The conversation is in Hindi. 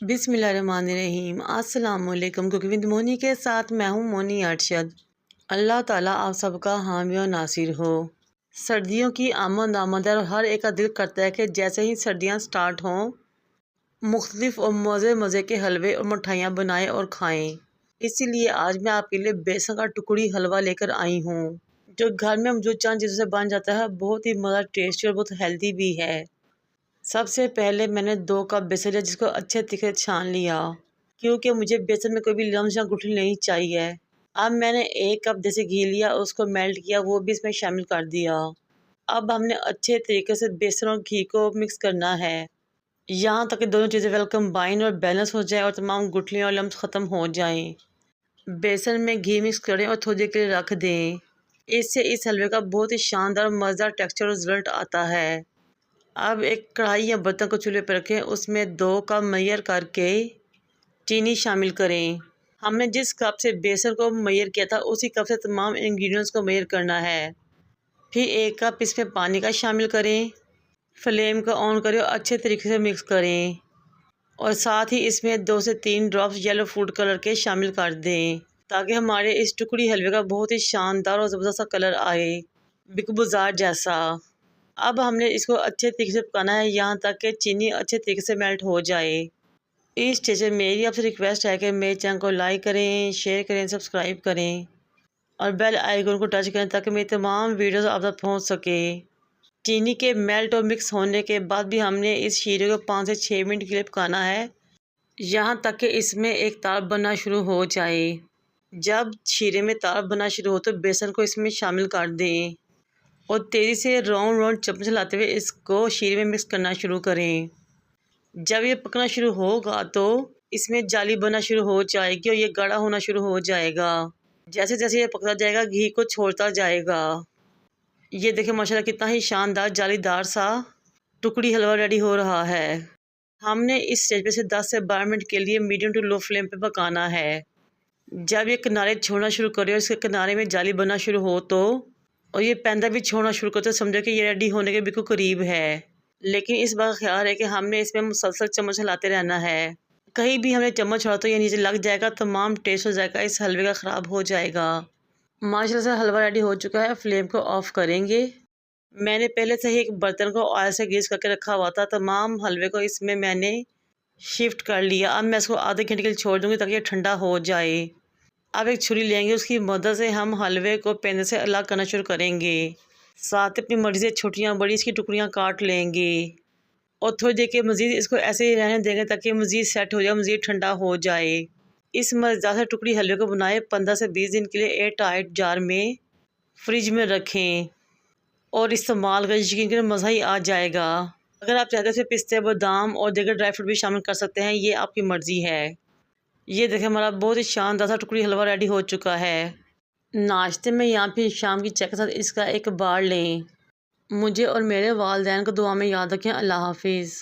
बिस्मिल्लाहिर्रहमानिर्रहीम। अस्सलामुअलैकुम। कुकिंग विद मोनी के साथ मैं हूँ मोनी अरशद। अल्लाह ताला आप सबका हामी और नासिर हो। सर्दियों की आमद है और हर एक का दिल करता है कि जैसे ही सर्दियाँ स्टार्ट हों मुख्तलिफ और मज़े मज़े के हलवे और मिठाइयाँ बनाएं और खाएं। इसीलिए आज मैं आपके लिए बेसन का टुकड़ी हलवा लेकर आई हूँ, जो घर में जो चंद चीज़ों से बन जाता है, बहुत ही मज़ा टेस्टी और बहुत हेल्दी भी है। सबसे पहले मैंने 2 कप बेसन लिया, जिसको अच्छे तरीके से छान लिया, क्योंकि मुझे बेसन में कोई भी लम्स या गुठली नहीं चाहिए। अब मैंने 1 कप देसी घी लिया, उसको मेल्ट किया, वो भी इसमें शामिल कर दिया। अब हमने अच्छे तरीके से बेसन और घी को मिक्स करना है, यहाँ तक कि दोनों चीज़ें वेल कंबाइन और बैलेंस हो जाए और तमाम गुठलियाँ और लम्स ख़त्म हो जाएं। बेसन में घी मिक्स करें और थोड़ी देर के लिए रख दें। इससे इस हलवे का बहुत ही शानदार और मज़ेदार टेक्सचर और रिजल्ट आता है। अब एक कढ़ाई या बर्तन को चूल्हे पर रखें, उसमें 2 कप मैयर करके चीनी शामिल करें। हमने जिस कप से बेसन को मैयर किया था, उसी कप से तमाम इंग्रेडिएंट्स को मैयर करना है। फिर 1 कप इसमें पानी का शामिल करें, फ्लेम को ऑन करें और अच्छे तरीके से मिक्स करें, और साथ ही इसमें 2 से 3 ड्रॉप्स येलो फूड कलर के शामिल कर दें, ताकि हमारे इस टुकड़ी हलवे का बहुत ही शानदार और ज़बरदस्त सा कलर आए, बिग बाज़ार जैसा। अब हमने इसको अच्छे तरीके से पकाना है, यहाँ तक कि चीनी अच्छे तरीके से मेल्ट हो जाए। इस स्टेज में मेरी आपसे रिक्वेस्ट है कि मेरे चैनल को लाइक करें, शेयर करें, सब्सक्राइब करें और बेल आइकन को टच करें, ताकि मेरी तमाम वीडियोस आप तक पहुँच सके। चीनी के मेल्ट और मिक्स होने के बाद भी हमने इस शीरे को 5 से 6 मिनट के लिए पकाना है, यहाँ तक कि इसमें एक तार बनना शुरू हो जाए। जब शीरे में तार बनना शुरू हो तो बेसन को इसमें शामिल कर दें और तेज़ी से राउंड चम्मच चलाते हुए इसको शीरे में मिक्स करना शुरू करें। जब ये पकना शुरू होगा तो इसमें जाली बनना शुरू हो जाएगी और ये गाढ़ा होना शुरू हो जाएगा। जैसे जैसे ये पकता जाएगा, घी को छोड़ता जाएगा। ये देखिए माशाल्लाह कितना ही शानदार जालीदार सा टुकड़ी हलवा रेडी हो रहा है। हमने इस स्टेज पे से 10 से 12 मिनट के लिए मीडियम टू लो फ्लेम पे पकाना है। जब ये किनारे छोड़ना शुरू करे और इसके किनारे में जाली बनना शुरू हो तो, और ये पैंदा भी छोड़ना शुरू करते, समझो कि ये रेडी होने के बिल्कुल करीब है। लेकिन इस बात का ख्याल है कि हमने इसमें मुसलसल चम्मच हिलाते रहना है। कहीं भी हमने चम्मच छोड़ा तो ये नीचे लग जाएगा, तमाम टेस्ट हो जाएगा, इस हलवे का ख़राब हो जाएगा। माशाल्लाह से हलवा रेडी हो चुका है। फ्लेम को ऑफ़ करेंगे। मैंने पहले से ही एक बर्तन को ऑयल से ग्रीस करके रखा हुआ था। तमाम हलवे को इसमें मैंने शिफ्ट कर लिया। अब मैं इसको आधे घंटे के लिए छोड़ दूँगी ताकि ये ठंडा हो जाए। अब एक छुरी लेंगे, उसकी मदद से हम हलवे को पैन से अलग करना शुरू करेंगे। साथ ही अपनी मर्ज़ी से छोटियाँ बड़ी इसकी टुकड़ियाँ काट लेंगे और थोड़ी देर के मज़ीद इसको ऐसे ही रहने देंगे ताकि मज़ीद सेट हो जाए, मज़ीद ठंडा हो जाए। इस मज़ेदार से टुकड़ी हलवे को बनाए 15 से 20 दिन के लिए एयर टाइट जार में फ्रिज में रखें और इस्तेमाल करें। यकीन करें मज़ा ही आ जाएगा। अगर आप चाहते हैं तो पिस्ते, बादाम और दीगर ड्राई फ्रूट भी शामिल कर सकते हैं, ये आपकी मर्ज़ी है। ये देखें हमारा बहुत ही शानदार सा टुकड़ी हलवा रेडी हो चुका है। नाश्ते में या फिर शाम की चाय के साथ इसका एक बार लें। मुझे और मेरे वालिदैन को दुआ में याद रखें। अल्लाह हाफिज़।